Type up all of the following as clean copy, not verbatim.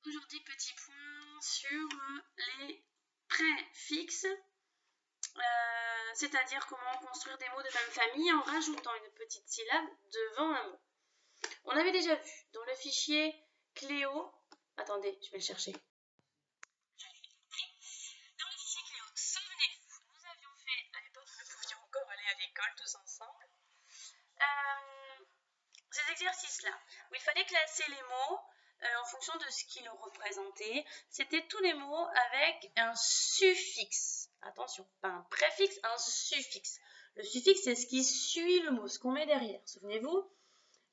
Aujourd'hui, petit point sur les préfixes, c'est-à-dire comment construire des mots de même famille en rajoutant une petite syllabe devant un mot. On avait déjà vu dans le fichier Cléo. Attendez, je vais le chercher. Dans le fichier Cléo, souvenez-vous, nous avions fait à l'époque où nous pouvions encore aller à l'école tous ensemble. Ces exercices-là, où il fallait classer les mots en fonction de ce qu'ils représentaient, c'était tous les mots avec un suffixe. Attention, pas un préfixe, un suffixe. Le suffixe, c'est ce qui suit le mot, ce qu'on met derrière. Souvenez-vous,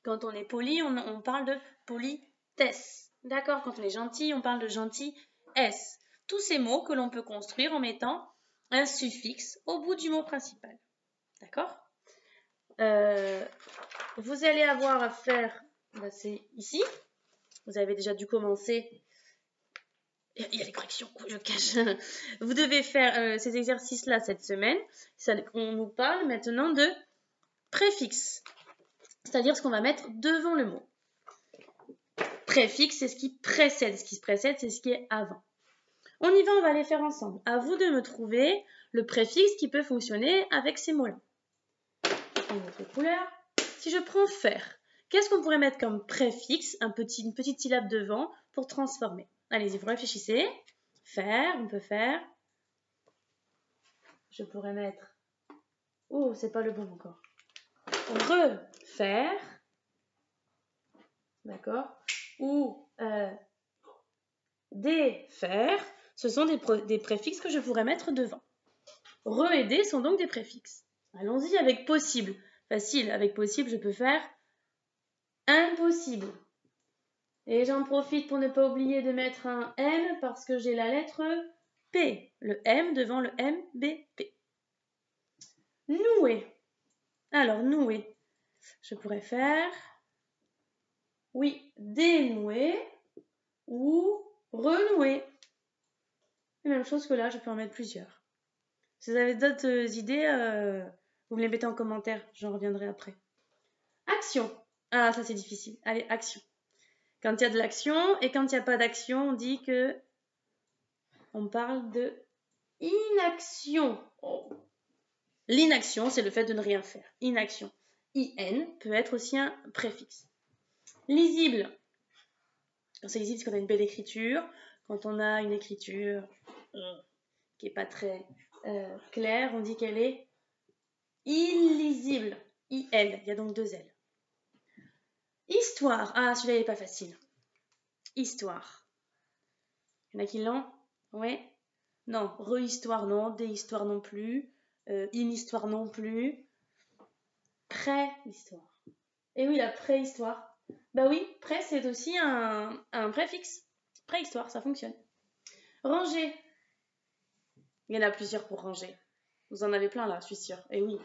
quand on est poli, on parle de politesse. D'accord? Quand on est gentil, on parle de gentillesse. Tous ces mots que l'on peut construire en mettant un suffixe au bout du mot principal. D'accord? Vous allez avoir à faire, c'est ici. Vous avez déjà dû commencer. Il y a les corrections, je cache. Vous devez faire ces exercices-là cette semaine. On nous parle maintenant de préfixe, c'est-à-dire ce qu'on va mettre devant le mot. Préfixe, c'est ce qui précède. Ce qui se précède, c'est ce qui est avant. On y va, on va les faire ensemble. À vous de me trouver le préfixe qui peut fonctionner avec ces mots-là. Une autre couleur. Si je prends faire, qu'est-ce qu'on pourrait mettre comme préfixe, une petite syllabe devant pour transformer? Allez-y, vous réfléchissez. Faire, on peut faire. Je pourrais mettre... Oh, c'est pas le bon encore. Refaire. D'accord? Ou défaire. Ce sont des préfixes que je pourrais mettre devant. Re et dé sont donc des préfixes. Allons-y avec possible. Facile, avec possible, je peux faire impossible. Et j'en profite pour ne pas oublier de mettre un M parce que j'ai la lettre P. Le M devant le MBP. Nouer. Alors, nouer. Je pourrais faire, oui, dénouer ou renouer. La même chose que là, je peux en mettre plusieurs. Si vous avez d'autres idées, vous me les mettez en commentaire. J'en reviendrai après. Action. Ah, ça c'est difficile. Allez, action. Quand il y a de l'action et quand il n'y a pas d'action, on dit que on parle de inaction. Oh. L'inaction, c'est le fait de ne rien faire. Inaction. IN peut être aussi un préfixe. Lisible. Quand c'est lisible, c'est quand on a une belle écriture. Quand on a une écriture qui n'est pas très claire, on dit qu'elle est illisible. IL, il y a donc 2 L. Histoire. Ah, celui-là, il n'est pas facile. Histoire. Il y en a qui l'ont? Ouais. Non. Rehistoire, non. Déhistoire, non plus. Inhistoire, non plus. Préhistoire. Et oui, la préhistoire. Bah oui, pré, c'est aussi un préfixe. Préhistoire, ça fonctionne. Ranger. Il y en a plusieurs pour ranger. Vous en avez plein là, je suis sûre. Et oui.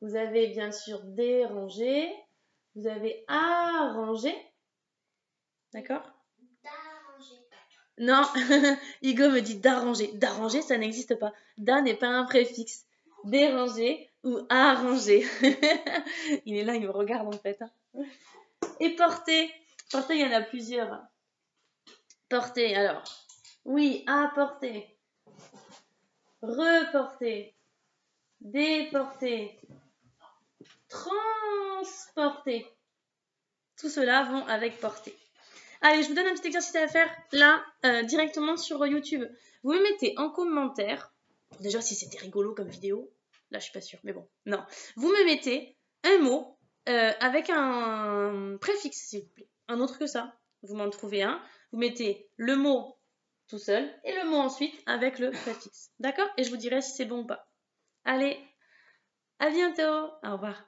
Vous avez bien sûr déranger. Vous avez arranger. D'accord? D'arranger. Non, Hugo me dit d'arranger. D'arranger, ça n'existe pas. Da n'est pas un préfixe. Déranger ou arranger. Il est là, il me regarde en fait. Et porter. Porter, il y en a plusieurs. Porter, alors. Oui, apporter. Reporter. Déporter. Transporter. Tout cela vont avec porter. Allez, je vous donne un petit exercice à faire là, directement sur YouTube. Vous me mettez en commentaire, déjà si c'était rigolo comme vidéo, là je suis pas sûre, mais bon, non. Vous me mettez un mot avec un préfixe, s'il vous plaît. Un autre que ça. Vous m'en trouvez un. Vous mettez le mot tout seul et le mot ensuite avec le préfixe. D'accord? Et je vous dirai si c'est bon ou pas. Allez, à bientôt. Au revoir.